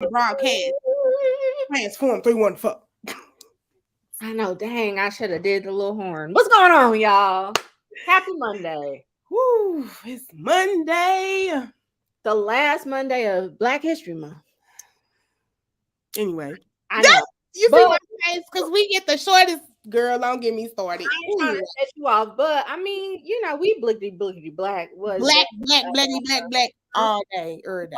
broadcast. Transform 314. I know, dang, I should have did the little horn. What's going on, y'all? Happy Monday. Woo, it's Monday. The last Monday of Black History Month. Anyway. I know. You see my face? Because we get the shortest. Girl, don't get me started. I ain't trying to set you off, but I mean, we blickety black. Black all day, every day.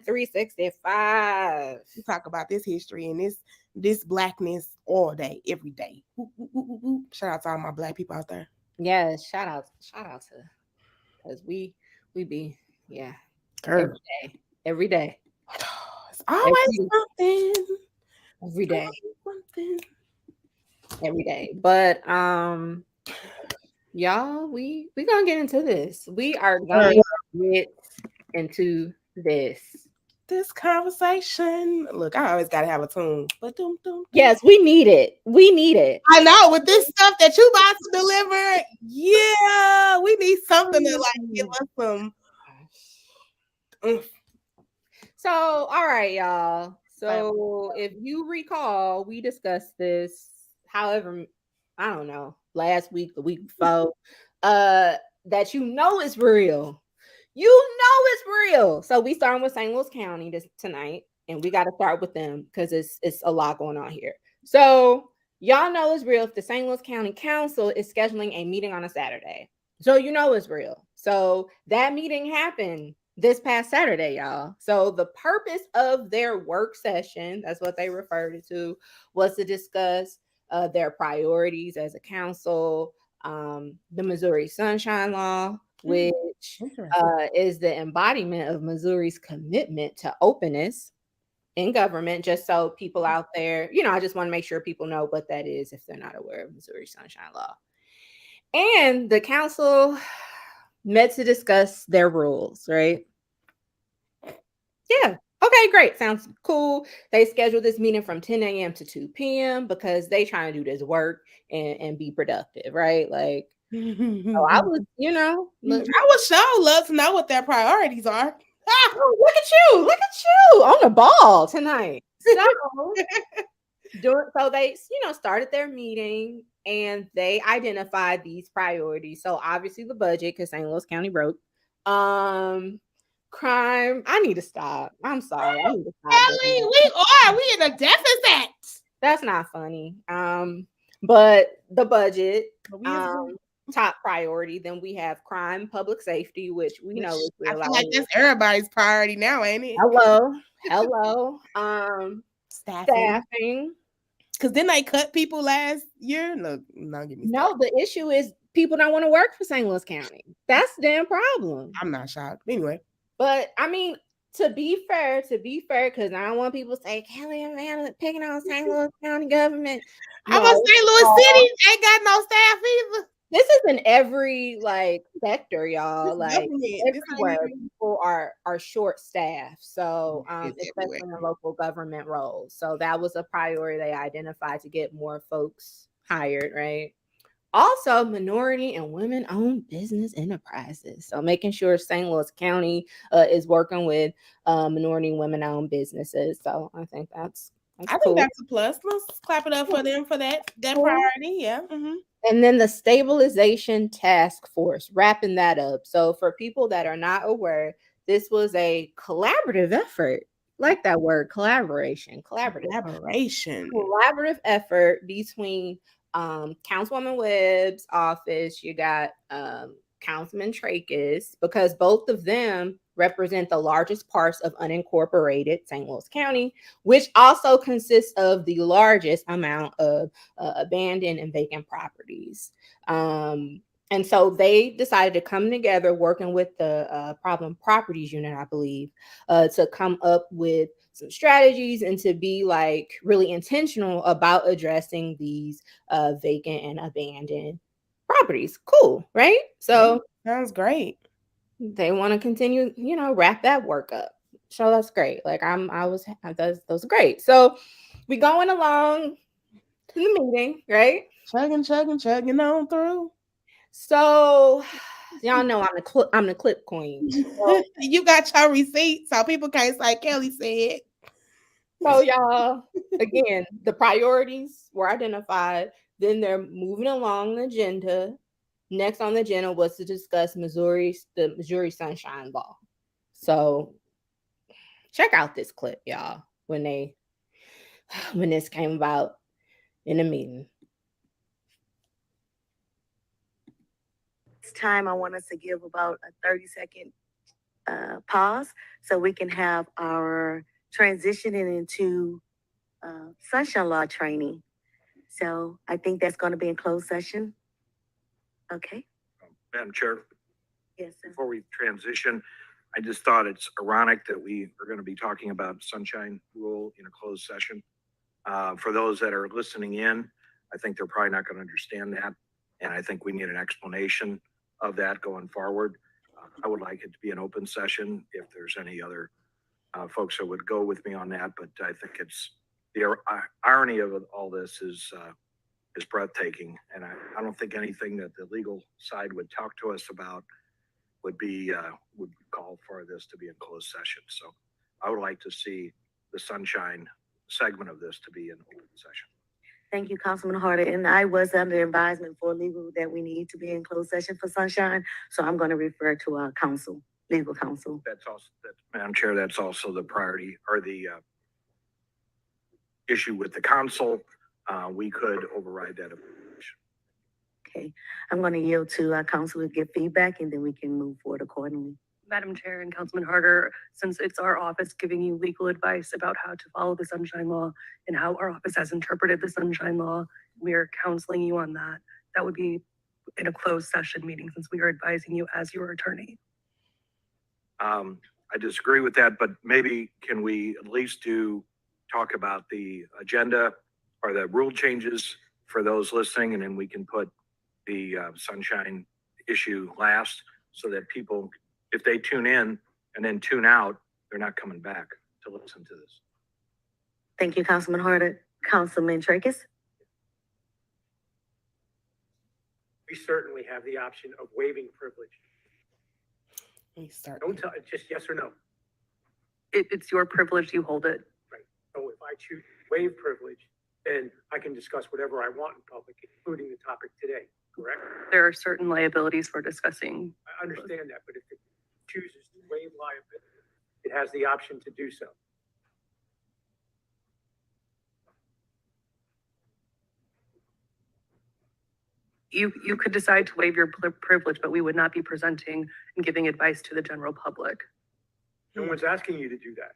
365. We talk about this history and this blackness all day, every day. Shout out to all my black people out there. Yes, shout out to, because we be every day. It's always something. Every day. Every day. But y'all, we gonna get into this. We are gonna get into this conversation. Look, I always gotta have a tune. But yes, we need it. I know, with this stuff that you about to deliver, yeah, we need something to like give us some. So, all right, y'all. So, if you recall, we discussed this, however, I don't know, last week, the week before, that it's real. It's real. So, we starting with St. Louis County tonight, and we got to start with them because it's a lot going on here. So, y'all know it's real if the St. Louis County Council is scheduling a meeting on a Saturday. So, it's real. So, that meeting happened this past Saturday, y'all. So the purpose of their work session, that's what they referred it to, was to discuss their priorities as a council, the Missouri Sunshine Law, which is the embodiment of Missouri's commitment to openness in government, just so people out there, I just want to make sure people know what that is if they're not aware of Missouri Sunshine Law. And the council met to discuss their rules, right? Yeah. Okay, great. Sounds cool. They scheduled this meeting from 10 a.m. to 2 p.m. because they trying to do this work and be productive, right? Like, so I was, I would sure love to know what their priorities are. Oh, look at you on the ball tonight. So they, started their meeting and they identified these priorities. So obviously the budget, because St. Louis County broke. Crime. I need to stop. I'm sorry. I need to stop. Kelly, we in a deficit. That's not funny. But the budget, top priority. Then we have crime, public safety, which we know is I feel like that's everybody's priority now, ain't it? Hello. Staffing. Because didn't they cut people last year? No, give me started. The issue is people don't want to work for St. Louis County. That's the damn problem. I'm not shocked. Anyway. But I mean, to be fair, because I don't want people to say Kelly and Vanna picking on St. Louis County government. I'm a St. Louis City ain't got no staff either. This is in every sector, y'all. Everywhere people are short staffed. So especially in local government roles. So that was a priority they identified to get more folks hired, right? Also, minority and women-owned business enterprises. So making sure St. Louis County is working with minority and women-owned businesses. So I think that's I think that's a plus. Let's clap it up for them for that priority. Yeah. Mm-hmm. And then the stabilization task force, wrapping that up. So for people that are not aware, this was a collaborative effort. Like that word, collaboration. Collaborative effort between Councilwoman Webb's office. You got Councilman Trachis, because both of them represent the largest parts of unincorporated St. Louis County, which also consists of the largest amount of abandoned and vacant properties. And so they decided to come together, working with the Problem Properties Unit, I believe, to come up with some strategies and to be really intentional about addressing these vacant and abandoned properties. Cool, right? So sounds great. They want to continue, wrap that work up. So that's great. Those are great. So we going along to the meeting, right? Chugging on through. So y'all know I'm the clip queen. So, you got your receipt, so people can't say Kelly said. So y'all, again, the priorities were identified. Then they're moving along the agenda. Next on the agenda was to discuss the Missouri Sunshine Law. So check out this clip, y'all, when this came about in a meeting. This time I want us to give about a 30-second pause so we can have our transitioning into sunshine law training. So I think that's going to be in closed session. Okay. Madam Chair, Yes, sir. before we transition, I just thought it's ironic that we are going to be talking about sunshine rule in a closed session. For those that are listening in, I think they're probably not going to understand that. And I think we need an explanation of that going forward. I would like it to be an open session if there's any other folks that would go with me on that. But I think it's the irony of all this is breathtaking. And I don't think anything that the legal side would talk to us about would call for this to be in closed session. So I would like to see the sunshine segment of this to be in open session. Thank you, Councilman Harder. And I was under advisement for legal that we need to be in closed session for sunshine. So I'm going to refer to our legal counsel. Madam Chair, that's also the priority or the issue with the council. We could override that. Okay, I'm going to yield to our council to give feedback and then we can move forward accordingly. Madam Chair and Councilman Harder, since it's our office giving you legal advice about how to follow the Sunshine Law and how our office has interpreted the Sunshine Law, we are counseling you on that. That would be in a closed session meeting since we are advising you as your attorney. I disagree with that, but maybe can we at least talk about the agenda or the rule changes for those listening, and then we can put the sunshine issue last so that people, if they tune in and then tune out, they're not coming back to listen to this. Thank you, Councilman Harder. Councilman Tracus? We certainly have the option of waiving privilege. Don't tell, just yes or no. It's your privilege, you hold it. Right. So if I choose to waive privilege, then I can discuss whatever I want in public, including the topic today, correct? There are certain liabilities for discussing. I understand that, but if it chooses to waive liability, it has the option to do so. You could decide to waive your privilege, but we would not be presenting and giving advice to the general public. No one's asking you to do that.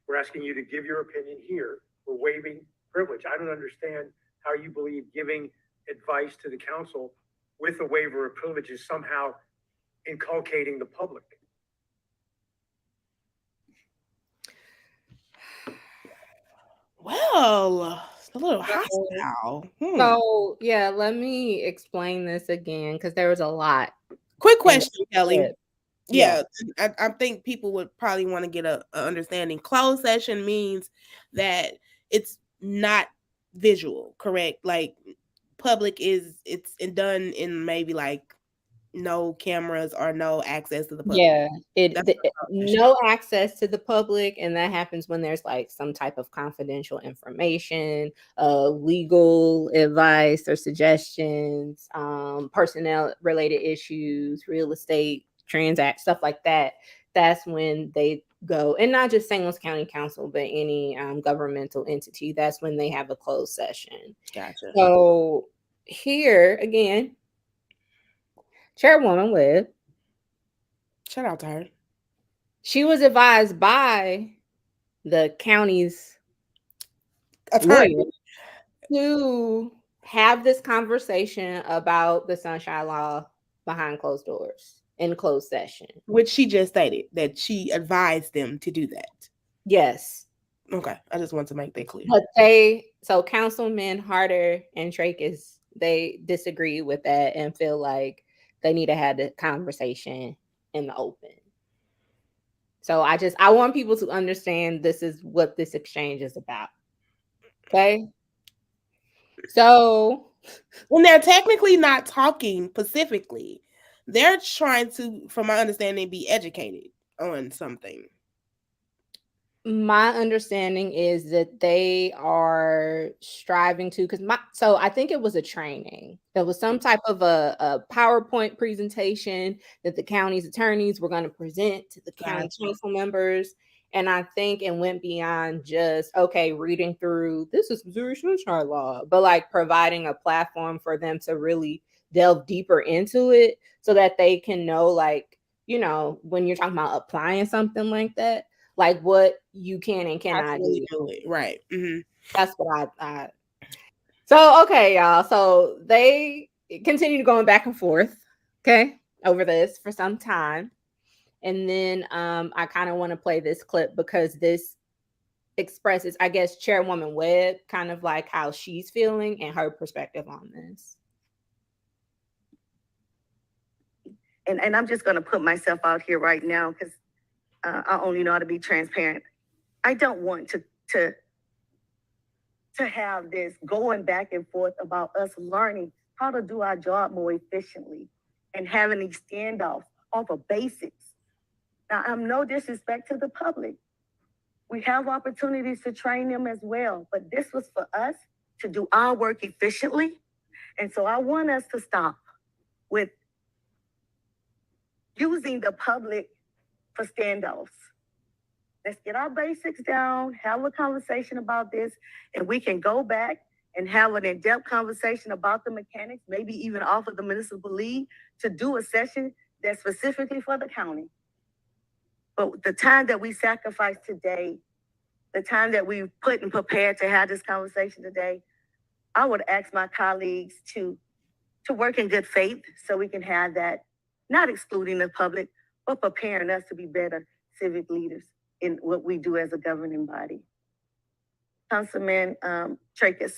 We're asking you to give your opinion here. We're waiving privilege. I don't understand how you believe giving advice to the council with a waiver of privilege is somehow inculcating the public. Well, a little hostile. So yeah, let me explain this again because there was a lot. Quick question, Kelly. Yeah, I think people would probably want to get a understanding. Closed session means that it's not visual, correct? Like public it's done in maybe like no cameras or no access to the public. Yeah, no access to the public, and that happens when there's like some type of confidential information, legal advice or suggestions, personnel related issues, real estate transact stuff like that. That's when they go, and not just St. Louis County Council, but any governmental entity. That's when they have a closed session. Gotcha. So here again, Chairwoman Webb, shout out to her. She was advised by the county's attorney to have this conversation about the Sunshine Law behind closed doors in closed session. Which she just stated that she advised them to do that. Yes. Okay. I just want to make that clear. But Councilman Harder and Tracus, they disagree with that and feel like they need to have the conversation in the open. So I want people to understand this is what this exchange is about. Okay. So when they're technically not talking specifically, they're trying to, from my understanding, be educated on something. My understanding is that they are striving to, so I think it was a training. There was some type of a PowerPoint presentation that the county's attorneys were going to present to the county council members. And I think it went beyond just, okay, reading through, this is Missouri Sunshine Law, but like providing a platform for them to really delve deeper into it so that they can know, like, when you're talking about applying something like that, like what you can and cannot do it. Right. Mm-hmm. That's what I. So, okay, y'all. So they continued going back and forth, okay, over this for some time. And then I kind of want to play this clip because this expresses, I guess, Chairwoman Webb, kind of like how she's feeling and her perspective on this. And I'm just going to put myself out here right now because I only know how to be transparent. I don't want to have this going back and forth about us learning how to do our job more efficiently and having these standoffs off of basics. Now, I'm no disrespect to the public. We have opportunities to train them as well, but this was for us to do our work efficiently. And so I want us to stop with using the public for standoffs. Let's get our basics down, have a conversation about this, and we can go back and have an in-depth conversation about the mechanics, maybe even offer the municipal league to do a session that's specifically for the county. But the time that we sacrificed today, the time that we put and prepared to have this conversation today, I would ask my colleagues to work in good faith so we can have that, not excluding the public, but preparing us to be better civic leaders in what we do as a governing body. Councilman Tracus.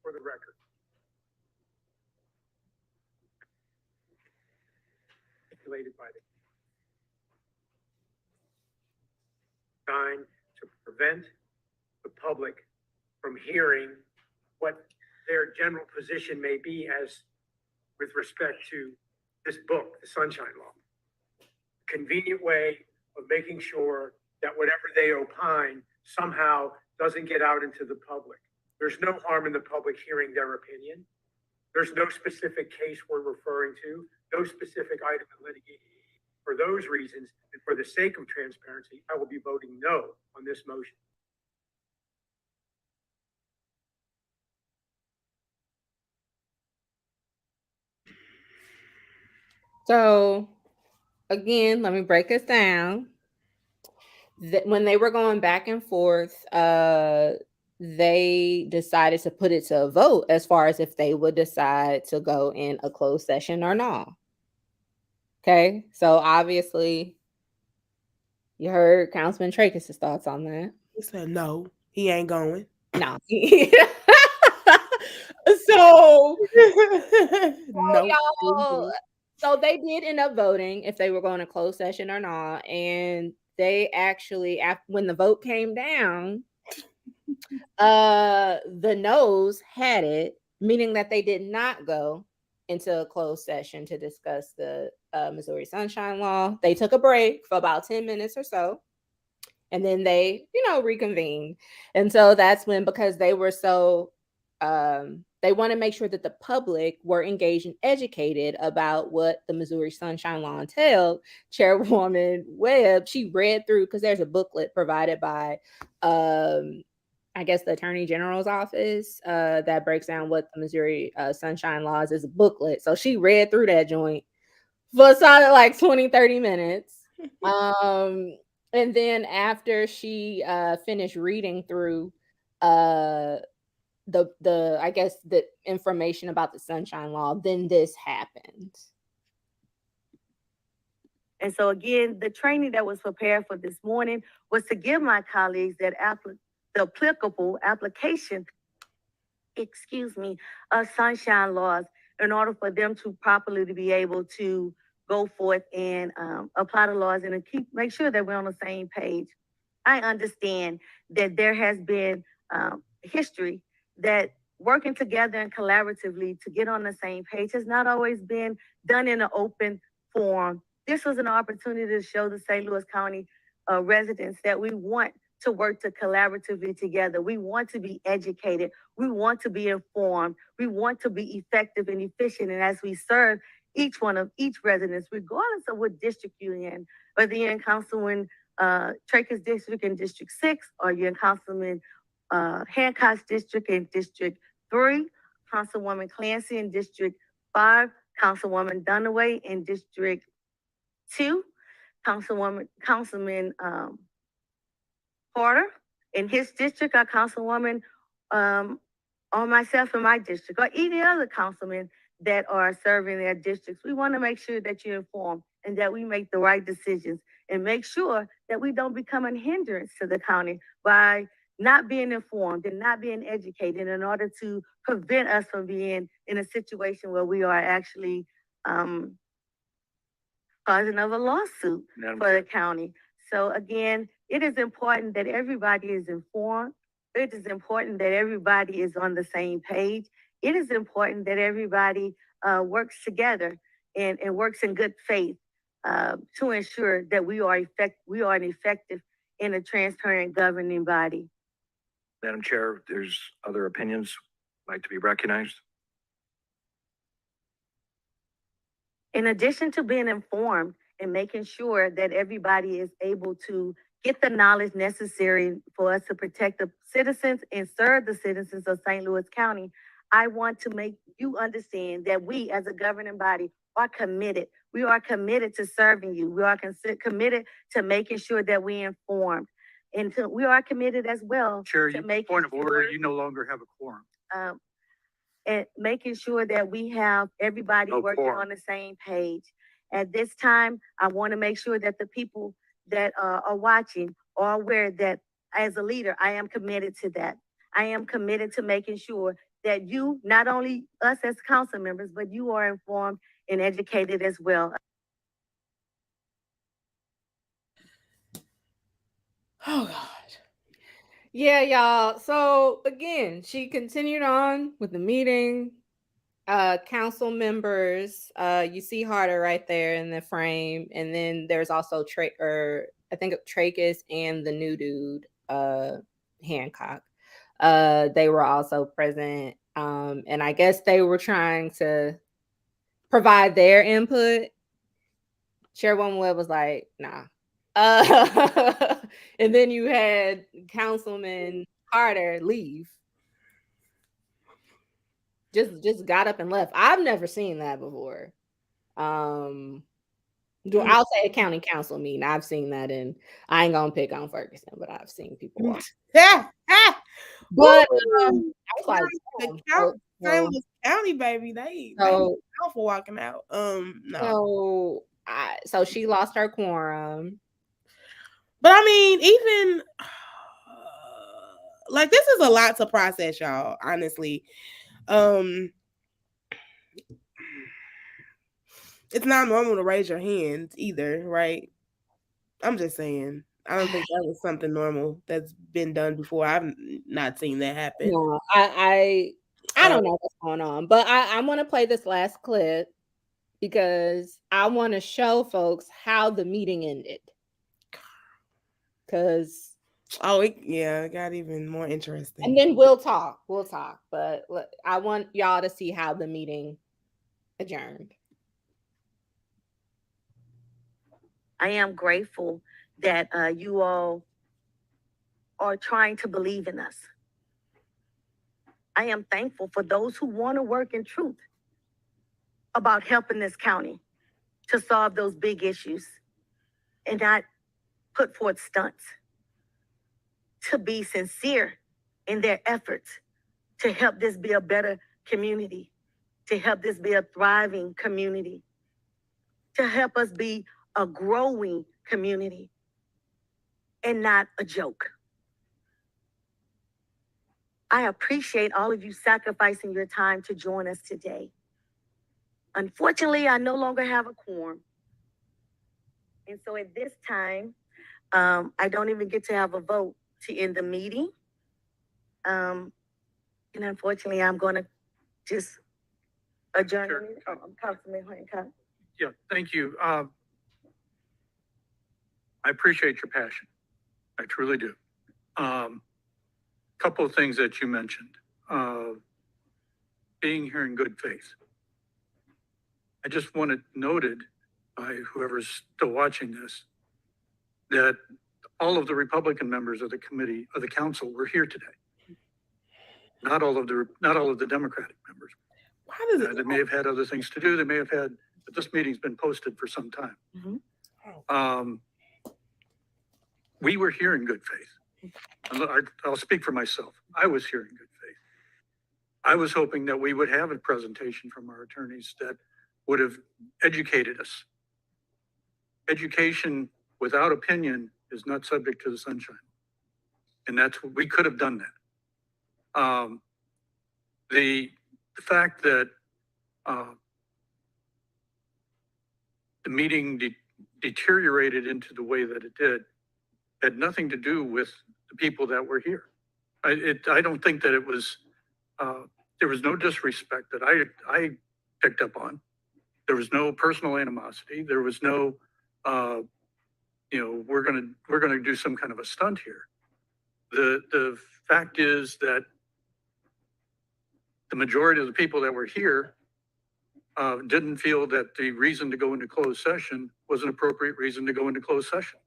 For the record. Articulated by the sign to prevent the public from hearing what their general position may be as with respect to this book, the Sunshine Law. Convenient way of making sure that whatever they opine somehow doesn't get out into the public. There's no harm in the public hearing their opinion. There's no specific case we're referring to, no specific item in litigation. For those reasons, and for the sake of transparency, I will be voting no on this motion. So, again, let me break this down. When they were going back and forth, they decided to put it to a vote as far as if they would decide to go in a closed session or not. Okay, so obviously, you heard Councilman Tracus' thoughts on that. He said no, he ain't going. No. So they did end up voting if they were going to closed session or not, and they actually, when the vote came down, the noes had it, meaning that they did not go into a closed session to discuss the Missouri Sunshine Law. They took a break for about 10 minutes or so, and then they, reconvened. And so that's when, because they were so, they want to make sure that the public were engaged and educated about what the Missouri Sunshine Law entailed. Chairwoman Webb, she read through, because there's a booklet provided by, I guess, the Attorney General's office that breaks down what the Missouri Sunshine Laws is, a booklet. So she read through that joint for solid like 20, 30 minutes. And then after she finished reading through the I guess the information about the Sunshine Law, then this happened. And so again, the training that was prepared for this morning was to give my colleagues that the applicable application, of Sunshine Laws in order for them to properly to be able to go forth and apply the laws and make sure that we're on the same page. I understand that there has been history that working together and collaboratively to get on the same page has not always been done in an open forum this was an opportunity to show the St. Louis County residents that we want to work to collaboratively together. We want to be educated. We want to be informed. We want to be effective and efficient. And as we serve each residents, regardless of what district you're in, whether you're in Councilman Traker's district in District 6, or you're in Councilman Hancock's district in District 3, Councilwoman Clancy in District 5, Councilwoman Dunaway in District 2, Councilman Porter in his district, or Councilwoman or myself in my district, or any other councilman that are serving their districts. We want to make sure that you're informed and that we make the right decisions, and make sure that we don't become a hindrance to the county by not being informed and not being educated, in order to prevent us from being in a situation where we are actually causing of a lawsuit for the county. So again, it is important that everybody is informed. It is important that everybody is on the same page. It is important that everybody works together and works in good faith to ensure that we are an effective and a transparent governing body. Madam Chair, there's other opinions like to be recognized. In addition to being informed and making sure that everybody is able to get the knowledge necessary for us to protect the citizens and serve the citizens of St. Louis County, I want to make you understand that we as a governing body are committed. We are committed to serving you. We are committed to making sure that we're informed. And we are committed as well. Chair, to making point of order, sure, you no longer have a quorum. And making sure that we have everybody working on the same page. At this time, I want to make sure that the people that are watching are aware that as a leader, I am committed to that. I am committed to making sure that you, not only us as council members, but you are informed and educated as well. Oh God. Yeah, y'all. So again, she continued on with the meeting. Council members, you see Harder right there in the frame, and then there's also I think Trachis and the new dude, Hancock. They were also present, and I guess they were trying to provide their input. Chairwoman Webb was like, "Nah." And then you had Councilman Harder leave. Just got up and left. I've never seen that before. I'll say a county council meeting. I've seen that, and I ain't gonna pick on Ferguson, but I've seen people walk. But I was like, St. Louis County, baby, they out for walking out. No. So she lost her quorum. But I mean, even like this is a lot to process, y'all. Honestly, it's not normal to raise your hands either, right? I'm just saying. I don't think that was something normal that's been done before. I've not seen that happen. No, I don't know what's going on, but I want to play this last clip because I want to show folks how the meeting ended. Because it got even more interesting. And then we'll talk, but I want y'all to see how the meeting adjourned. I am grateful that you all are trying to believe in us. I am thankful for those who want to work in truth about helping this county to solve those big issues and not put forth stunts, to be sincere in their efforts to help this be a better community, to help this be a thriving community, to help us be a growing community and not a joke. I appreciate all of you sacrificing your time to join us today. Unfortunately, I no longer have a quorum. And so at this time, I don't even get to have a vote to end the meeting. And unfortunately, I'm going to just adjourn. Sure. Councilman Hancock. Yeah, thank you. I appreciate your passion. I truly do. Couple of things that you mentioned. Being here in good faith. I just want it noted by whoever's still watching this, that all of the Republican members of the committee, of the council, were here today. Not all of the Democratic members. Why does it? They may have had other things to do. They may have had, but this meeting's been posted for some time. Mm-hmm. We were here in good faith. I'll speak for myself. I was here in good faith. I was hoping that we would have a presentation from our attorneys that would have educated us. Education without opinion is not subject to the sunshine. And that's what we could have done that. The fact that the meeting deteriorated into the way that it did had nothing to do with the people that were here. I don't think that it was, there was no disrespect that I picked up on. There was no personal animosity. There was no, we're gonna do some kind of a stunt here. The fact is that the majority of the people that were here didn't feel that the reason to go into closed session was an appropriate reason to go into closed session.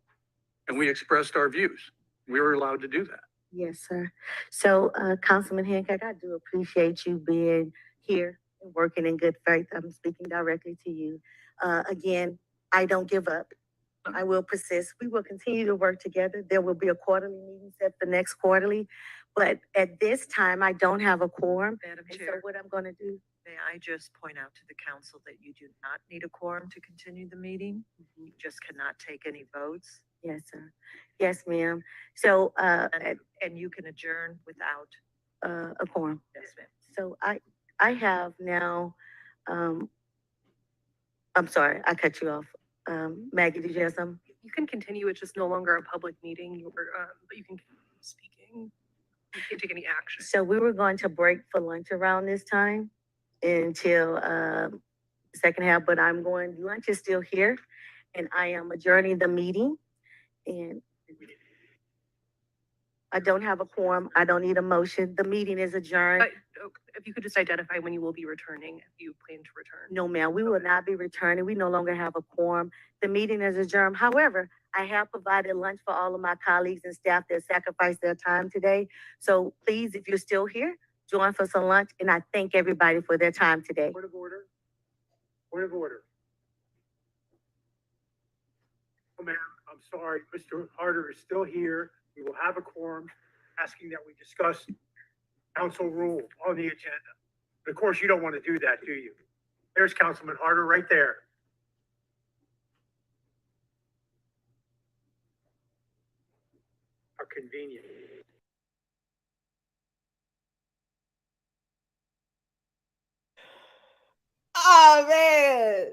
And we expressed our views. We were allowed to do that. Yes, sir. So, Councilman Hancock, I do appreciate you being here and working in good faith. I'm speaking directly to you. Again, I don't give up. I will persist. We will continue to work together. There will be a quarterly meeting set for next quarterly. But at this time, I don't have a quorum. Madam And so Chair, what I'm going to do, may I just point out to the council that you do not need a quorum to continue the meeting? You just cannot take any votes. yes, sir. Yes, ma'am. So, And you can adjourn without, a quorum. yes, ma'am. So I have now, I'm sorry, I cut you off. Maggie, did you have some? You can continue, it's just no longer a public meeting, but you can keep speaking. You can't take any action. So we were going to break for lunch around this time until, second half, but lunch is still here and I am adjourning the meeting. And I don't have a quorum. I don't need a motion. The meeting is adjourned. If you could just identify when you will be returning, if you plan to return. No, ma'am, we will not be returning. We no longer have a quorum. The meeting is adjourned. However, I have provided lunch for all of my colleagues and staff that sacrificed their time today. So please, if you're still here, join for some lunch. And I thank everybody for their time today. Point of order. Point of order. Oh, ma'am, I'm sorry. Mr. Harder is still here. We will have a quorum, asking that we discuss council rule on the agenda. But of course, you don't want to do that, do you? There's Councilman Harder right there. How convenient. Oh man.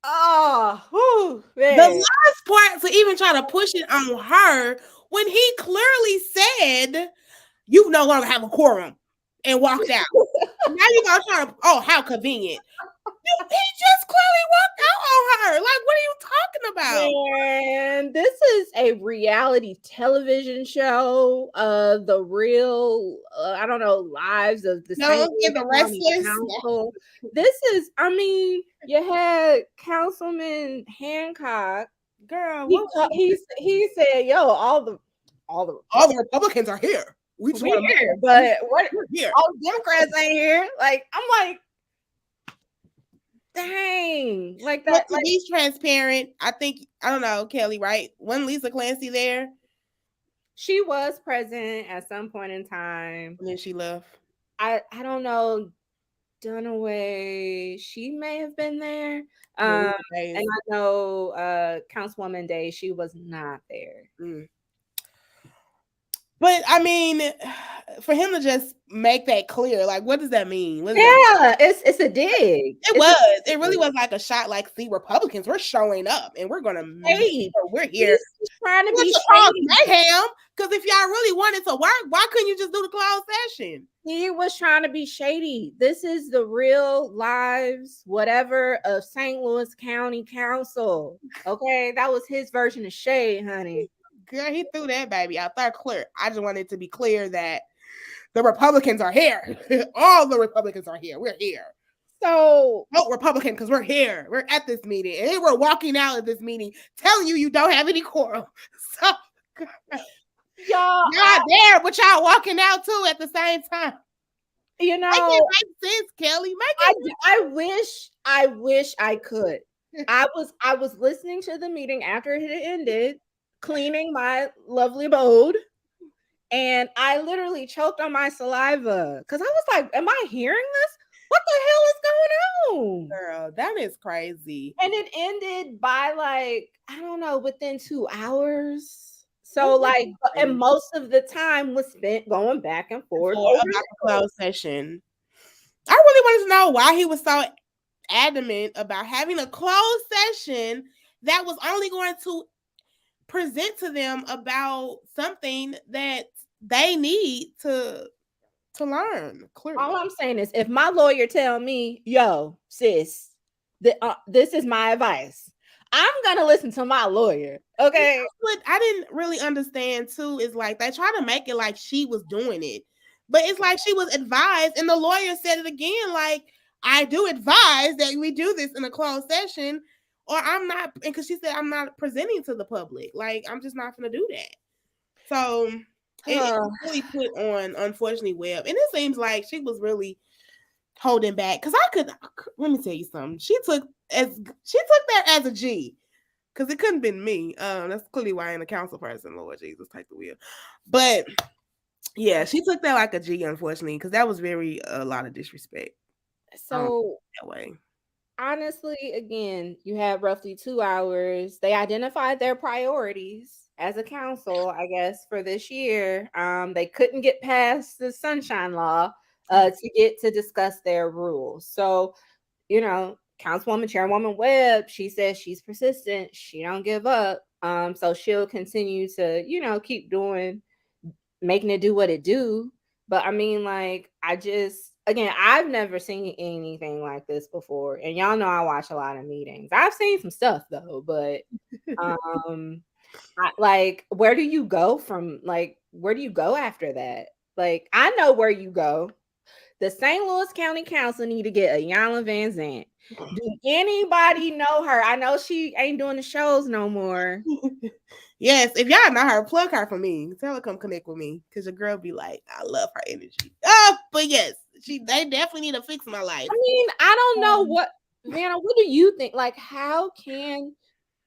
Oh, whew, man. The last part to even try to push it on her when he clearly said you no longer have a quorum and walked out. Now you gonna try to, oh, how convenient. He just clearly walked out on her. Like, what are you talking about? Man, this is a reality television show. The real, I don't know, lives of the The restless. council. This is, I mean, you had Councilman Hancock. Girl, He said, "Yo, all the Republicans are here. We're here, but what? We're here. All the Democrats ain't here." Like, I'm like, dang, like that. But to be transparent, I don't know, Kelly, right? Wasn't Lisa Clancy there? She was present at some point in time. And then she left. I don't know. Dunaway, she may have been there. And I know Councilwoman Day, she was not there. But I mean, for him to just make that clear, like, what does that mean? It's a dig. It really was like a shot. Like, see, Republicans, we're showing up, and we're gonna we're here. He's trying to be mayhem. Because if y'all really wanted to work, why couldn't you just do the closed session? He was trying to be shady. This is the real lives, whatever, of St. Louis County Council. Okay, that was his version of shade, honey. Girl, he threw that baby out there clear. I just wanted to be clear that the Republicans are here. All the Republicans are here. We're here. So vote Republican because we're here. We're at this meeting. And we're walking out of this meeting telling you don't have any quorum. So y'all there, but y'all walking out too at the same time. You know, make it make sense, Kelly. I wish I could. I was listening to the meeting after it had ended, cleaning my lovely abode, and I literally choked on my saliva because I was like, am I hearing this? What the hell is going on? Girl, that is crazy. And it ended by like, I don't know, within 2 hours. So like, and most of the time was spent going back and forth about the closed session. I really wanted to know why he was so adamant about having a closed session that was only going to present to them about something that they need to learn. Clearly. All I'm saying is, if my lawyer tell me, yo, sis, this is my advice, I'm gonna listen to my lawyer. Okay. What I didn't really understand too is like they try to make it like she was doing it, but it's like she was advised, and the lawyer said it again, like, I do advise that we do this in a closed session, or I'm not, and because she said I'm not presenting to the public, like I'm just not gonna do that. So it really put on, unfortunately, Webb, and it seems like she was really holding back. Because let me tell you something. She took that as a G, because it couldn't have been me. That's clearly why I ain't a council person. Lord Jesus, take the wheel. But yeah, she took that like a G, unfortunately, because that was a lot of disrespect. So that way. Honestly, again, you had roughly 2 hours. They identified their priorities as a council, I guess, for this year. They couldn't get past the Sunshine Law to get to discuss their rules. So, you know, Chairwoman Webb, she says she's persistent. She don't give up. So she'll continue to, keep making it do what it do. But I mean, like, I've never seen anything like this before. And y'all know I watch a lot of meetings. I've seen some stuff though, but where do you go after that? Like, I know where you go. The St. Louis County Council need to get Iyanla Van Zandt. Do anybody know her? I know she ain't doing the shows no more. Yes, if y'all know her, plug her for me. Tell her come connect with me, because your girl be like, I love her energy. But yes, they definitely need to fix my life. I mean, I don't know Vanna, what do you think? Like, how can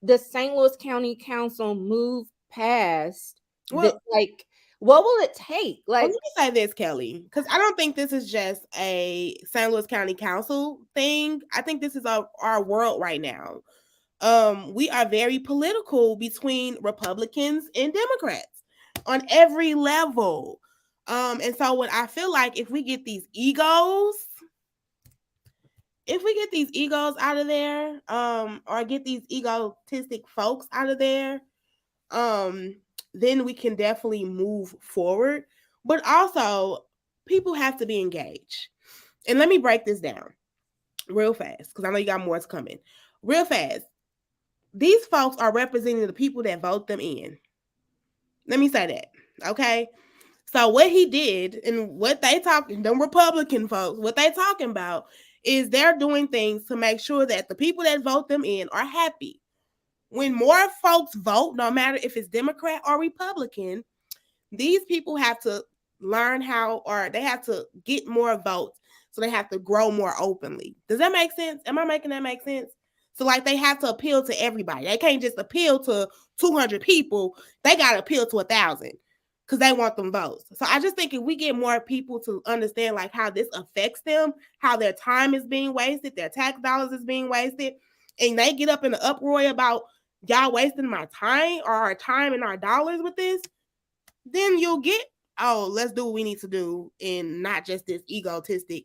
the St. Louis County Council move past what will it take? Like, let me say this, Kelly, because I don't think this is just a St. Louis County Council thing. I think this is our world right now. We are very political between Republicans and Democrats on every level. And so when I feel like if we get these egos out of there, or get these egotistic folks out of there, then we can definitely move forward. But also, people have to be engaged. And let me break this down real fast, because I know you got more coming. Real fast. These folks are representing the people that vote them in. Let me say that, okay? So what he did, and what they talking, them Republican folks, what they talking about is they're doing things to make sure that the people that vote them in are happy. When more folks vote, no matter if it's Democrat or Republican, these people have to learn or they have to get more votes. So they have to grow more openly. Does that make sense? Am I making that make sense? So like they have to appeal to everybody. They can't just appeal to 200 people. They got to appeal to 1,000 because they want them votes. So I just think if we get more people to understand like how this affects them, how their time is being wasted, their tax dollars is being wasted, and they get up in the uproar about y'all wasting my time or our time and our dollars with this, then you'll get, let's do what we need to do, and not just this egotistic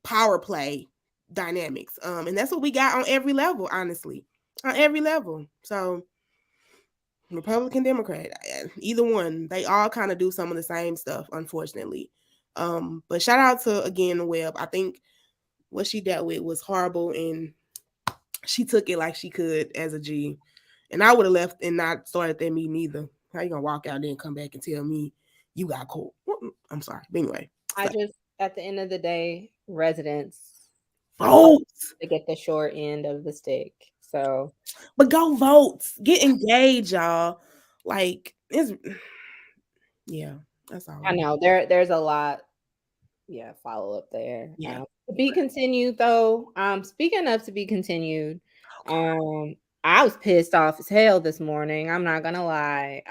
power play dynamics. And that's what we got on every level, honestly, on every level. So Republican, Democrat, either one, they all kind of do some of the same stuff, unfortunately. But shout out to again Webb. I think what she dealt with was horrible, and she took it like she could as a G. And I would have left and not started that meeting either. How you gonna walk out there and come back and tell me you got caught? I'm sorry. But anyway, I just, at the end of the day, residents vote to get the short end of the stick. So, but go vote, get engaged, y'all. Like it's yeah, that's all. I know there's a lot. Yeah, follow up there. Yeah. To be continued though. Speaking of to be continued, I was pissed off as hell this morning. I'm not gonna lie.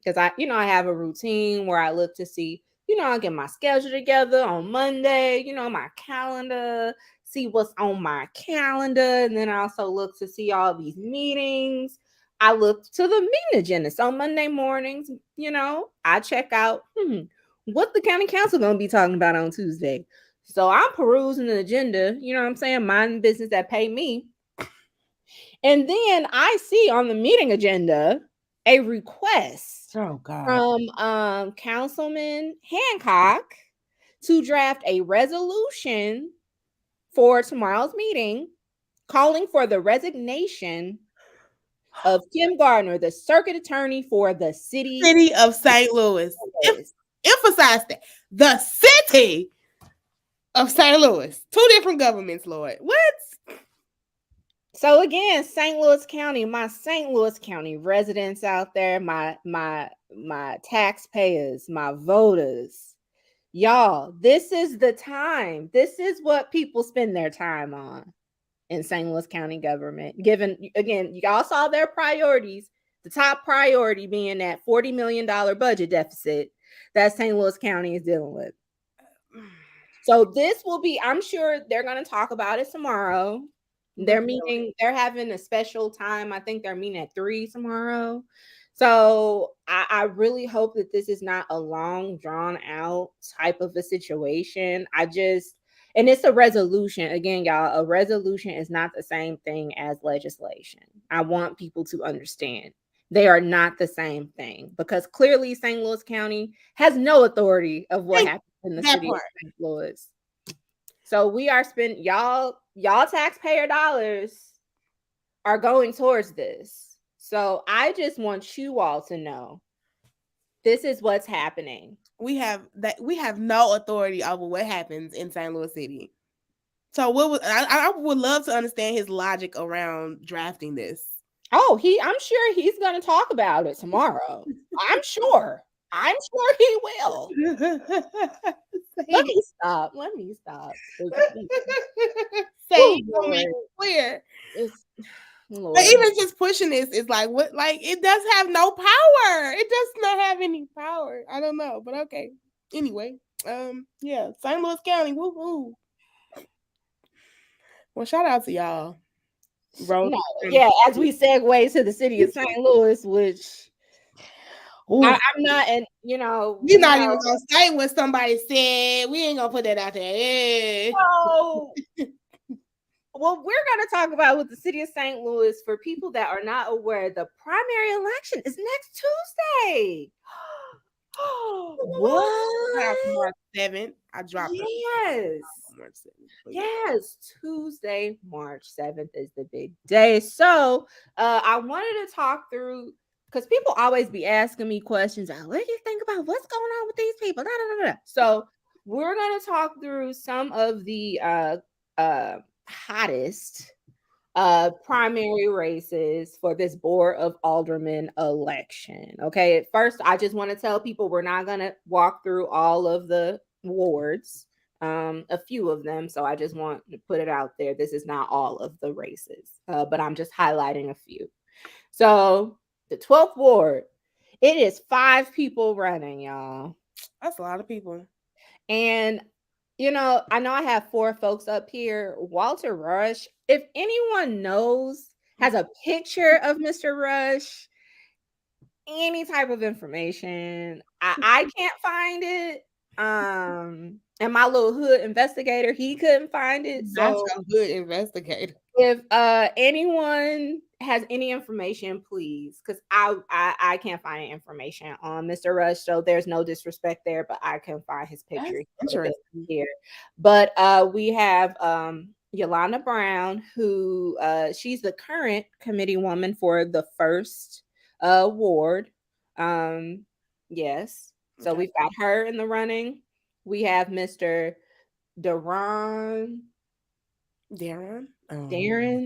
Because I have a routine where I look to see, I get my schedule together on Monday, my calendar, see what's on my calendar, and then I also look to see all these meetings. I look to the meeting agenda. So Monday mornings, I check out what the county council gonna be talking about on Tuesday. So I'm perusing the agenda, you know what I'm saying, minding business that pay me. And then I see on the meeting agenda a request from Councilman Hancock to draft a resolution for tomorrow's meeting calling for the resignation of Kim Gardner, the circuit attorney for the city of St. Louis. Emphasize that. The city of St. Louis. Two different governments, Lord. What? So again, St. Louis County, my St. Louis County residents out there, my taxpayers, my voters, y'all, this is the time. This is what people spend their time on in St. Louis County government. Given, again, y'all saw their priorities, the top priority being that $40 million budget deficit that St. Louis County is dealing with. So this will be, I'm sure they're going to talk about it tomorrow. They're having a special time. I think they're meeting at 3 tomorrow. So I really hope that this is not a long, drawn out type of a situation. And it's a resolution. Again, y'all, a resolution is not the same thing as legislation. I want people to understand. They are not the same thing because clearly St. Louis County has no authority of what happens in the city of St. Louis. So we are spending, y'all taxpayer dollars are going towards this. So I just want you all to know this is what's happening. We have no authority over what happens in St. Louis City. So I would love to understand his logic around drafting this. Oh, I'm sure he's going to talk about it tomorrow. I'm sure he will. Let me stop. Say clear. But even just pushing this is like what? Like it does have no power. It does not have any power. I don't know, but okay. Anyway, yeah, St. Louis County, woohoo. Well, shout out to y'all. Yeah, as we segue to the city of St. Louis, which I'm not, and we're not even gonna say what somebody said. We ain't gonna put that out there. So, well, we're gonna talk about with the city of St. Louis. For people that are not aware, the primary election is next Tuesday. What? March 7th. I dropped it. Yes, Tuesday, March 7th is the big day. So I wanted to talk through, because people always be asking me questions. What do you think about what's going on with these people? So we're going to talk through some of the hottest primary races for this Board of Aldermen election. Okay, at first, I just want to tell people we're not going to walk through all of the wards. A few of them. So I just want to put it out there. This is not all of the races, but I'm just highlighting a few. So the 12th ward, it is 5 people running, y'all. That's a lot of people. And, I know I have 4 folks up here. Walter Rush, if anyone has a picture of Mr. Rush, any type of information, I can't find it. And my little hood investigator, he couldn't find it. That's So a good investigator. if anyone has any information, please, because I can't find any information on Mr. Rush. So there's no disrespect there, but I can find his picture here. But we have Iyanla Brown, who she's the current committee woman for the first ward. Yes. So we've got her in the running. We have Mr. Darren.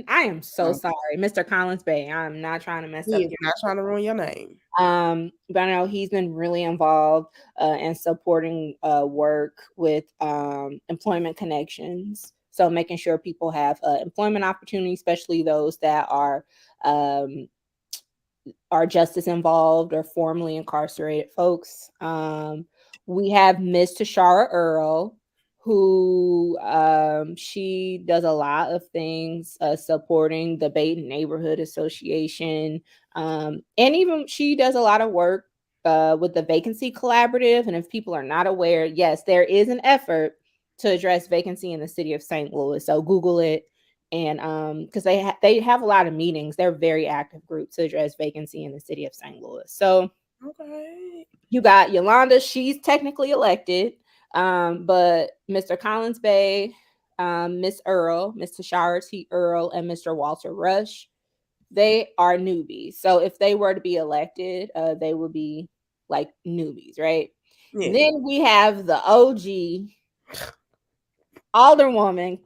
I am so sorry, Mr. Collins Bay. I'm not trying to mess up. Not trying to ruin your name. But I know he's been really involved in supporting work with employment connections. So making sure people have employment opportunities, especially those that are justice involved or formerly incarcerated folks. We have Ms. Tashara Earl, who she does a lot of things supporting the Baton Neighborhood Association. And even she does a lot of work with the Vacancy Collaborative. And if people are not aware, yes, there is an effort to address vacancy in the city of St. Louis. So Google it. And because they have a lot of meetings. They're a very active group to address vacancy in the city of St. Louis. So you got Yolanda, she's technically elected. But Mr. Collins Bay, Miss Earl, Mr. Tashara T. Earl, and Mr. Walter Rush, they are newbies. So if they were to be elected, they would be like newbies, right? Yeah. Then we have the OG Alderwoman,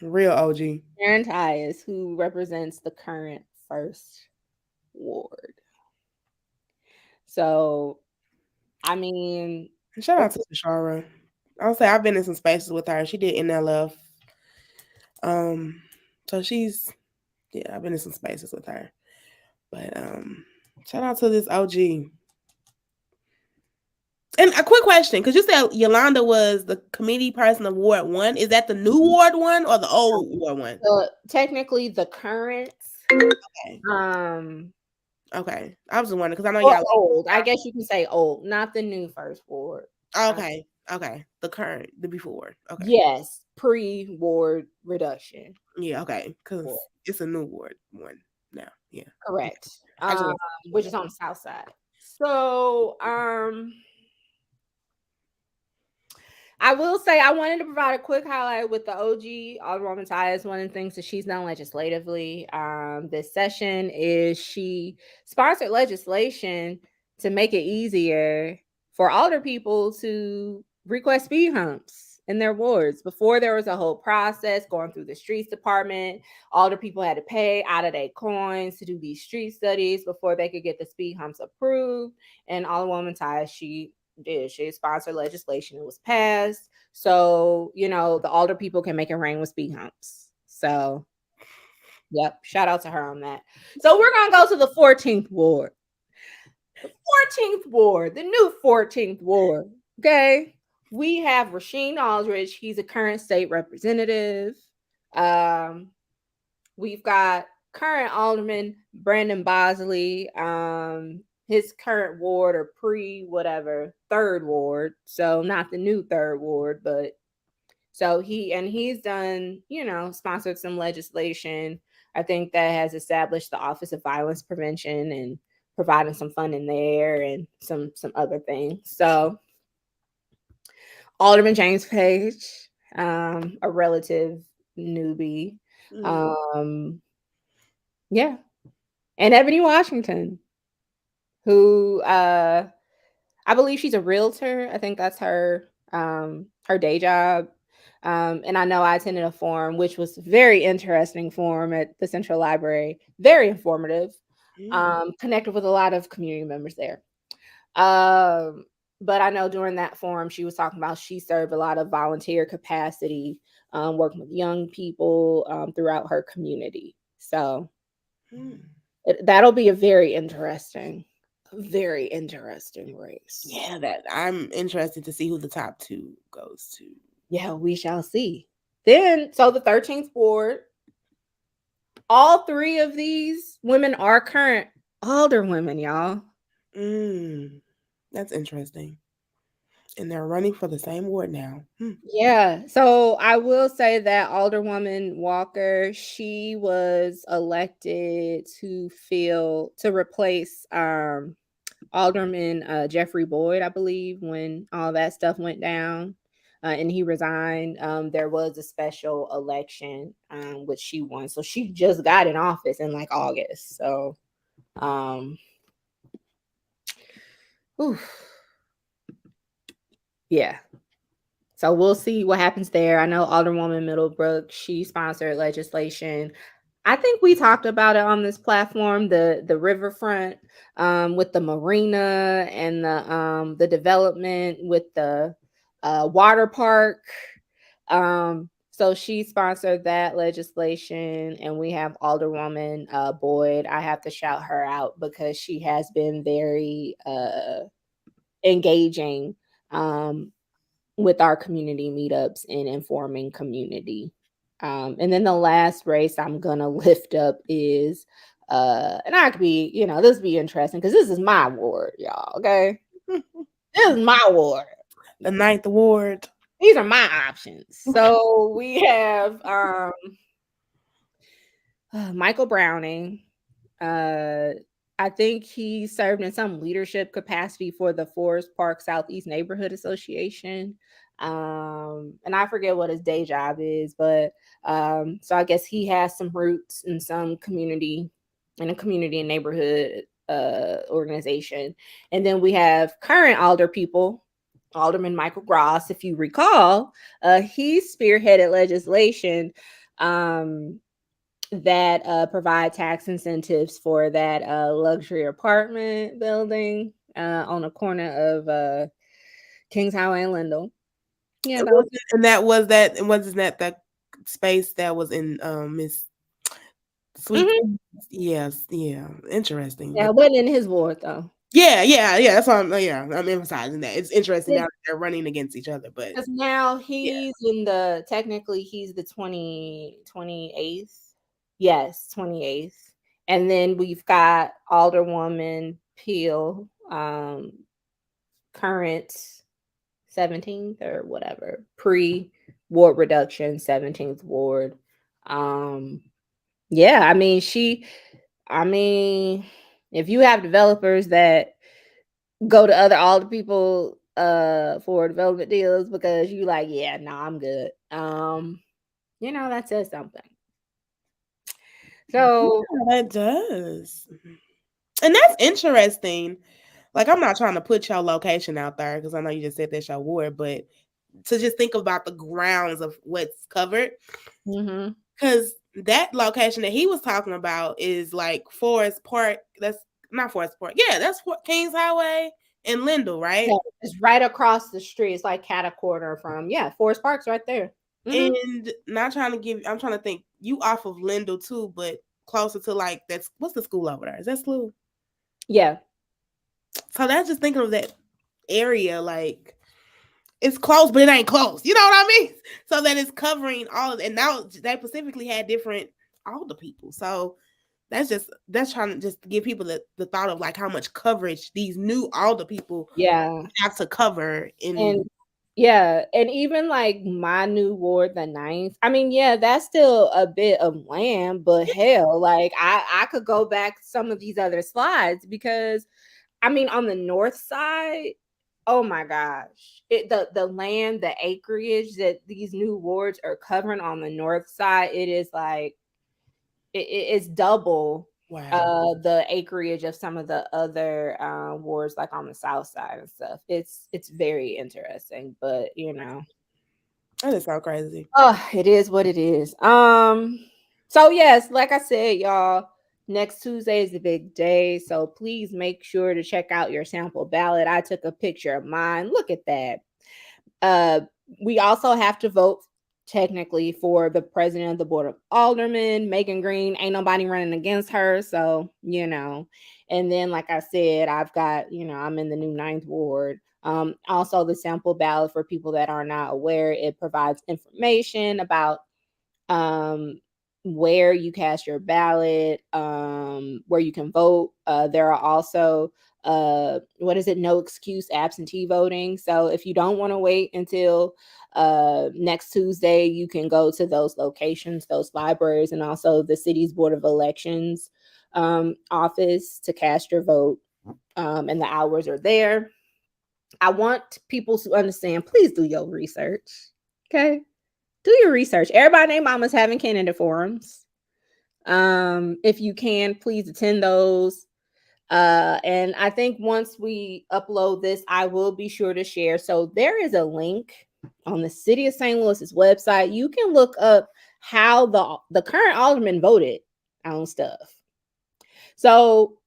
real OG, Karen Tyus, who represents the current first ward. So, I mean, shout out to Tashara. I'll say I've been in some spaces with her. She did NLF. So she's, I've been in some spaces with her. But shout out to this OG. And a quick question, because you said Yolanda was the committee person of Ward 1. Is that the new Ward 1 or the old Ward 1? Technically the current. Okay. Okay. I was just wondering because I know y'all old. I guess you can say old, not the new first ward. Okay. Okay. The current, the before. Okay. Yes. Pre-ward reduction. Yeah, okay. Because it's a new Ward 1 now. Yeah. Correct. Which is on the south side. So I will say I wanted to provide a quick highlight with the OG Alderwoman Tyus. One of the things that she's done legislatively this session is she sponsored legislation to make it easier for alder people to request speed humps in their wards. Before, there was a whole process going through the streets department. Alder people had to pay out of their coins to do these street studies before they could get the speed humps approved. And Alderwoman Tyus, she sponsored legislation. It was passed. So, the alder people can make it rain with speed humps. So, yep, shout out to her on that. So we're going to go to the 14th ward. The 14th ward, the new 14th ward. Okay. We have Rasheen Aldridge. He's a current state representative. We've got current alderman Brandon Bosley. His current ward or pre-whatever, third ward. So not the new third ward, but so he's done, sponsored some legislation. I think that has established the Office of Violence Prevention and providing some funding there and some other things. So Alderman James Page, a relative newbie. Yeah. And Ebony Washington, who I believe she's a realtor. I think that's her day job. And I know I attended a forum, which was very interesting forum at the Central Library, very informative, connected with a lot of community members there. But I know during that forum, she was talking about she served a lot of volunteer capacity, working with young people throughout her community. So that'll be a very interesting race. Yeah, that I'm interested to see who the top two goes to. Yeah, we shall see. Then, so the 13th ward, all three of these women are current alderwomen, y'all. That's interesting. And they're running for the same ward now. Yeah. So I will say that Alderwoman Walker, she was elected to replace Alderman Jeffrey Boyd, I believe, when all that stuff went down. And he resigned. There was a special election, which she won. So she just got in office in like August. So yeah. So we'll see what happens there. I know Alderwoman Middlebrook, she sponsored legislation. I think we talked about it on this platform, the riverfront, with the marina and the development with the water park. So she sponsored that legislation, and we have Alderwoman Boyd. I have to shout her out because she has been very engaging with our community meetups and informing community. And then the last race I'm gonna lift up is and I could be, this be interesting because this is my ward, y'all. Okay. This is my ward. The 9th ward. These are my options. So we have Michael Browning. I think he served in some leadership capacity for the Forest Park Southeast Neighborhood Association. And I forget what his day job is, but so I guess he has some roots in some community and neighborhood organization. And then we have current Alderppl, Alderman Michael Gross, if you recall. He spearheaded legislation that provide tax incentives for that luxury apartment building on the corner of Kings Highway and Lindell. Yeah, wasn't that space that was in Miss Sweet? Mm-hmm. Yes, yeah, interesting. Yeah, it wasn't in his ward though. Yeah. That's why I'm emphasizing that. It's interesting now that they're running against each other, but because now he's technically he's the 28th. Yes, 28th. And then we've got Alderwoman Peel, current 17th or whatever, pre-ward reduction, 17th ward. Yeah, I mean, if you have developers that go to other alder people for development deals because you like, yeah, no, I'm good. That says something. So yeah, that does. And that's interesting. Like, I'm not trying to put your location out there because I know you just said that's your ward, but to just think about the grounds of what's covered. Because that location that he was talking about is like Forest Park. That's not Forest Park. Yeah, that's Kings Highway and Lindell, right? Yeah, it's right across the street. It's like cat a quarter from, Forest Park's right there. And I'm trying to think, you off of Lindell too, but closer to like, what's the school over there? Is that SLU? Yeah. So that's just thinking of that area, like it's close, but it ain't close. You know what I mean? So that it's covering all of it. And now they specifically had different older people. So that's trying to just give people the thought of like how much coverage these new older people have to cover and even like my new ward, the 9th. I mean, that's still a bit of land, but hell, like I could go back some of these other slides because I mean on the north side, oh my gosh, the land, the acreage that these new wards are covering on the north side, it is like it's double the acreage of some of the other wards like on the south side and stuff. It's very interesting, but that is so crazy. Oh, it is what it is. So yes, like I said, y'all, next Tuesday is the big day, so please make sure to check out your sample ballot. I took a picture of mine. Look at that. We also have to vote technically for the president of the Board of Aldermen, Megan Green. Ain't nobody running against her, so and then like I said, I've got I'm in the new 9th ward. Also the sample ballot, for people that are not aware, it provides information about where you cast your ballot, where you can vote. There are also no excuse absentee voting. So if you don't want to wait until next Tuesday, you can go to those locations, those libraries, and also the city's Board of Elections office to cast your vote. And the hours are there. I want people to understand, please do your research. Okay. Do your research. Everybody named Mama's having candidate forums. If you can, please attend those. And I think once we upload this, I will be sure to share. So there is a link on the City of St. Louis's website. You can look up how the current alderman voted on stuff. So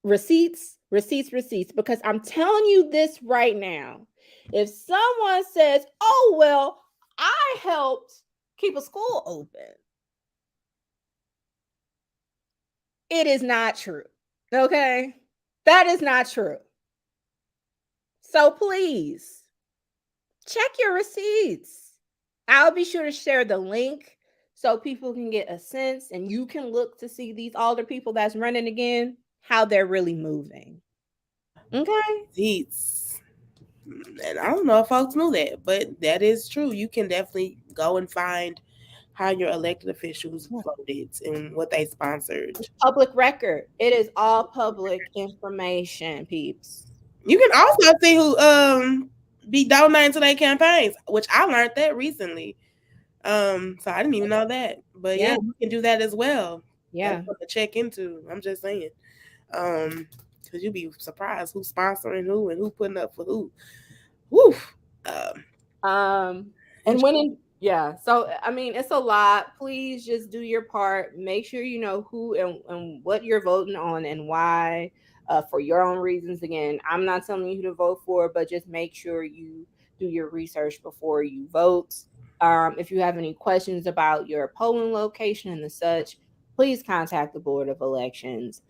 receipts, because I'm telling you this right now. If someone says, oh, well, I helped keep a school open, it is not true. Okay? That is not true. So please check your receipts. I'll be sure to share the link so people can get a sense and you can look to see these older people that's running again, how they're really moving. Okay? Receipts. And I don't know if folks knew that, but that is true. You can definitely go and find how your elected officials voted and what they sponsored. It's public record. It is all public information, peeps. You can also see who be donating to their campaigns, which I learned that recently. So I didn't even know that. But yeah, you can do that as well. Yeah. That's something to check into. I'm just saying. Because you'd be surprised who's sponsoring who and who putting up for who. Woof. And when so I mean, it's a lot. Please just do your part. Make sure you know who and what you're voting on and why, for your own reasons. Again, I'm not telling you who to vote for, but just make sure you do your research before you vote. If you have any questions about your polling location and the such, please contact the Board of Elections.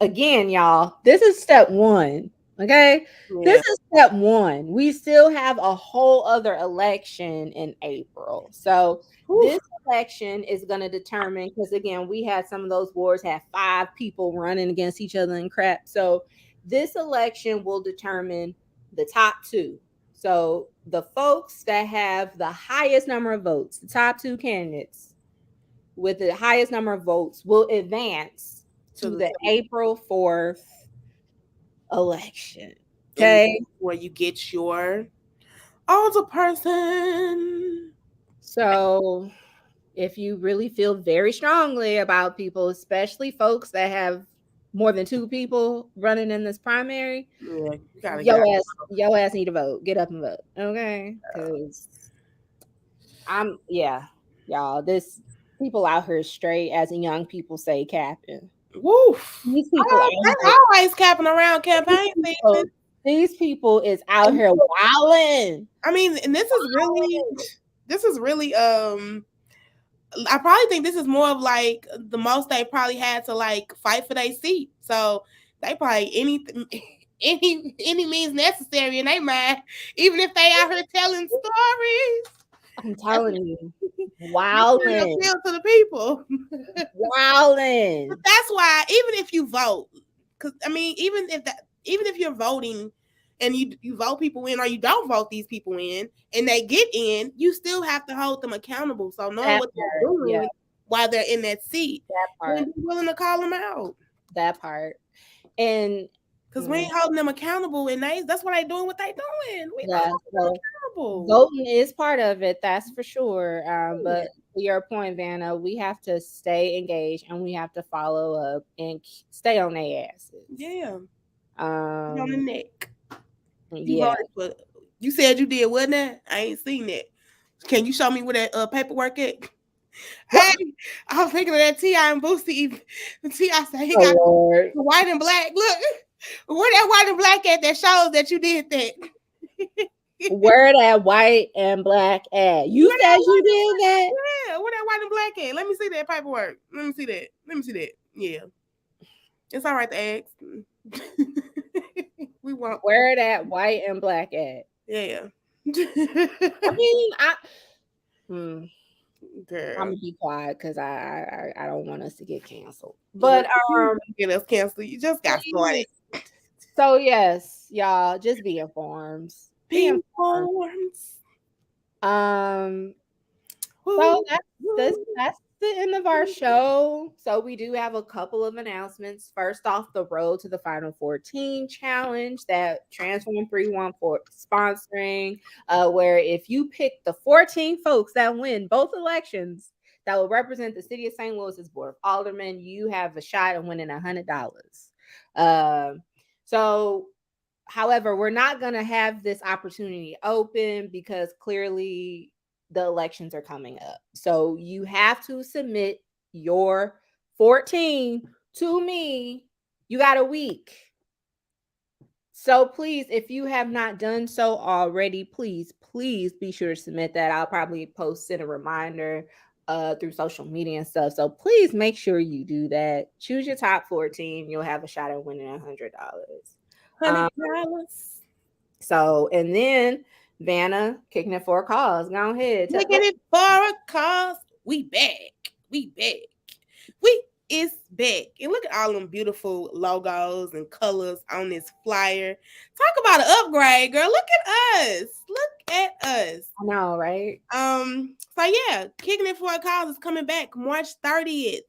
Again, y'all, this is step 1. Okay. Yeah. This is step 1. We still have a whole other election in April. So this election is going to determine, because again, we had some of those wards have 5 people running against each other and crap. So this election will determine the top 2. So the folks that have the highest number of votes, the top 2 candidates with the highest number of votes will advance to the April 4th election. Okay. Where you get your alderperson. So if you really feel very strongly about people, especially folks that have more than 2 people running in this primary, your ass need to vote. Get up and vote. Okay. Because y'all, this people out here straight, as the young people say, capping. Woof. These people are always capping around campaign season. These people is out here wilding. I mean, and this is really I probably think this is more of like the most they probably had to like fight for their seat. So they probably any means necessary in their mind, even if they out here telling stories. I'm telling you, wilding to the people, wilding. But that's why, even if you vote, because I mean, even if you're voting and you vote people in, or you don't vote these people in, and they get in, you still have to hold them accountable. So knowing what they're doing while they're in that seat, and be willing to call them out. That part, and because we ain't holding them accountable, and that's what they doing. What they doing? We voting is part of it, that's for sure. But to your point, Vanna, we have to stay engaged and we have to follow up and stay on their asses. Yeah. On the neck. Yeah. You said you did, wasn't it? I ain't seen that. Can you show me where that paperwork at? Hey, I was thinking of that T.I. and Boosie. T.I. said he got white and black. Look, where that white and black at that shows that you did that? Where that white and black at? You said you did that? Yeah, where that white and black at? Let me see that paperwork. Let me see that. Yeah. It's all right to ask. We want where that white and black at? Yeah. I mean, Girl. I'm gonna be quiet because I don't want us to get canceled. But get us canceled. You just got started. So yes, y'all, just be informed. Be informed. So that's the end of our show. So we do have a couple of announcements. First off, the Road to the Final 14 challenge that Transform 314 sponsoring, where if you pick the 14 folks that win both elections that will represent the city of St. Louis's Board of Aldermen, you have a shot at winning $100. So however, we're not going to have this opportunity open because clearly the elections are coming up. So you have to submit your 14 to me. You got a week. So please, if you have not done so already, please be sure to submit that. I'll probably send a reminder through social media and stuff. So please make sure you do that. Choose your top 14. You'll have a shot at winning $100. $100. So, and then Vanna kicking it for a cause. Go ahead. Kicking it for a cause. We back. We is back. And look at all them beautiful logos and colors on this flyer. Talk about an upgrade, girl. Look at us. I know, right? So yeah, kicking it for a cause is coming back March 30th.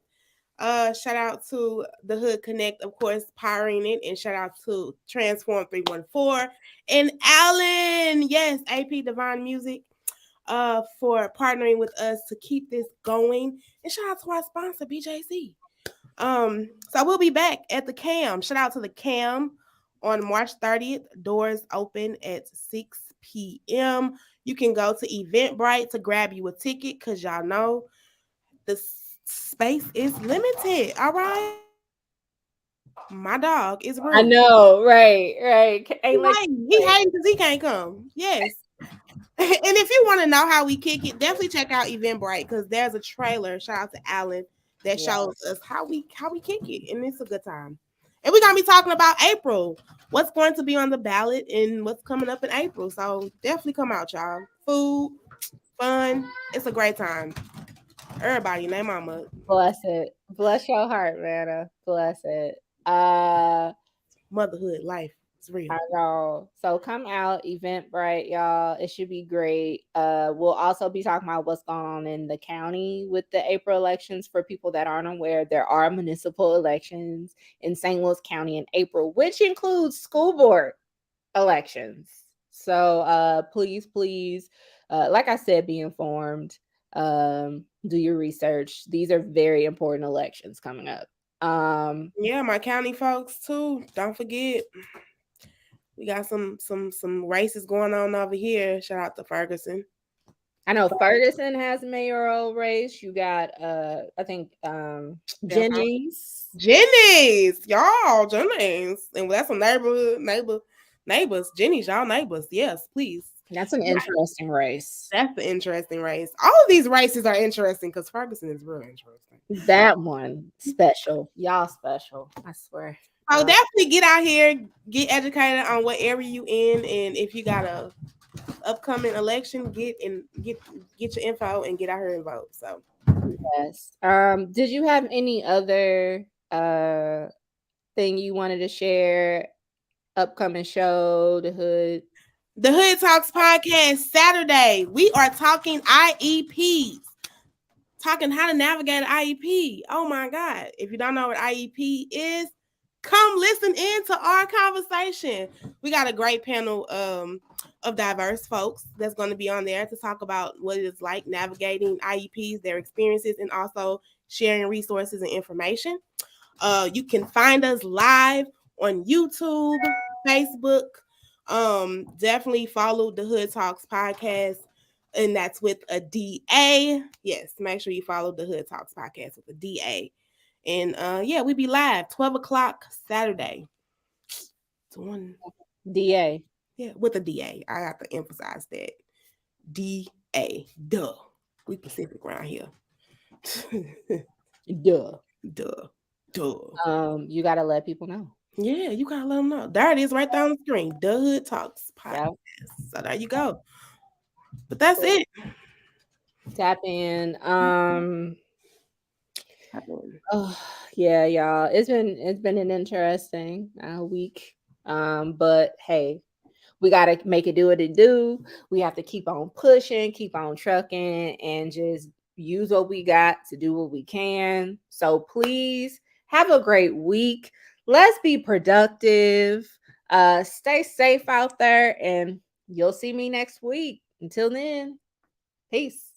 Shout out to the Hood Connect, of course, powering it, and shout out to Transform 314 and Alan, yes, AP Divine Music, for partnering with us to keep this going. And shout out to our sponsor, BJC. So we'll be back at the Cam. Shout out to the Cam on March 30th. Doors open at 6 p.m. You can go to Eventbrite to grab you a ticket because y'all know the space is limited. All right. My dog is rude. I know, right. He hating because he can't come. Yes. And if you want to know how we kick it, definitely check out Eventbrite because there's a trailer. Shout out to Alan that shows us how we kick it, and it's a good time. And we're gonna be talking about April, what's going to be on the ballot, and what's coming up in April. So definitely come out, y'all. Food, fun, it's a great time. Everybody, name mama. Bless it. Bless your heart, Vanna. Bless it. Motherhood life. It's real. I know. So come out, Eventbrite, y'all. It should be great. We'll also be talking about what's going on in the county with the April elections. For people that aren't aware, there are municipal elections in St. Louis County in April, which includes school board elections. So please, like I said, be informed. Do your research. These are very important elections coming up. Yeah, my county folks too. Don't forget. We got some races going on over here. Shout out to Ferguson. I know Ferguson has a mayoral race. You got I think Jennings. Y'all, Jennings. And that's some neighbors. Jenny's y'all neighbors. Yes, please. That's an interesting race. That's an interesting race. All of these races are interesting because Ferguson is real interesting. That one special. Y'all special. I swear. So definitely get out here, get educated on what area you in, and if you got a upcoming election, get your info and get out here and vote. So yes. Did you have any other thing you wanted to share? Upcoming show, the Hood Talks podcast Saturday. We are talking IEPs. Talking how to navigate an IEP. Oh my God. If you don't know what IEP is, come listen in to our conversation. We got a great panel of diverse folks that's going to be on there to talk about what it's like navigating IEPs, their experiences, and also sharing resources and information. You can find us live on YouTube, Facebook. Definitely follow the Hood Talks podcast, and that's with a DA. Yes, make sure you follow the Hood Talks podcast with a DA. And we be live 12 o'clock Saturday. DA. Yeah, with a DA. I have to emphasize that. DA. Duh. We Pacific around here. Duh. Duh. You gotta let people know. Yeah, you gotta let them know. There it is right there on the screen. The Hood Talks podcast. Yep. So there you go. But that's it. Tap in. Oh yeah, y'all. It's been an interesting week. But hey, we gotta make it do what it do. We have to keep on pushing, keep on trucking, and just use what we got to do what we can. So please have a great week. Let's be productive. Stay safe out there, and you'll see me next week. Until then, peace.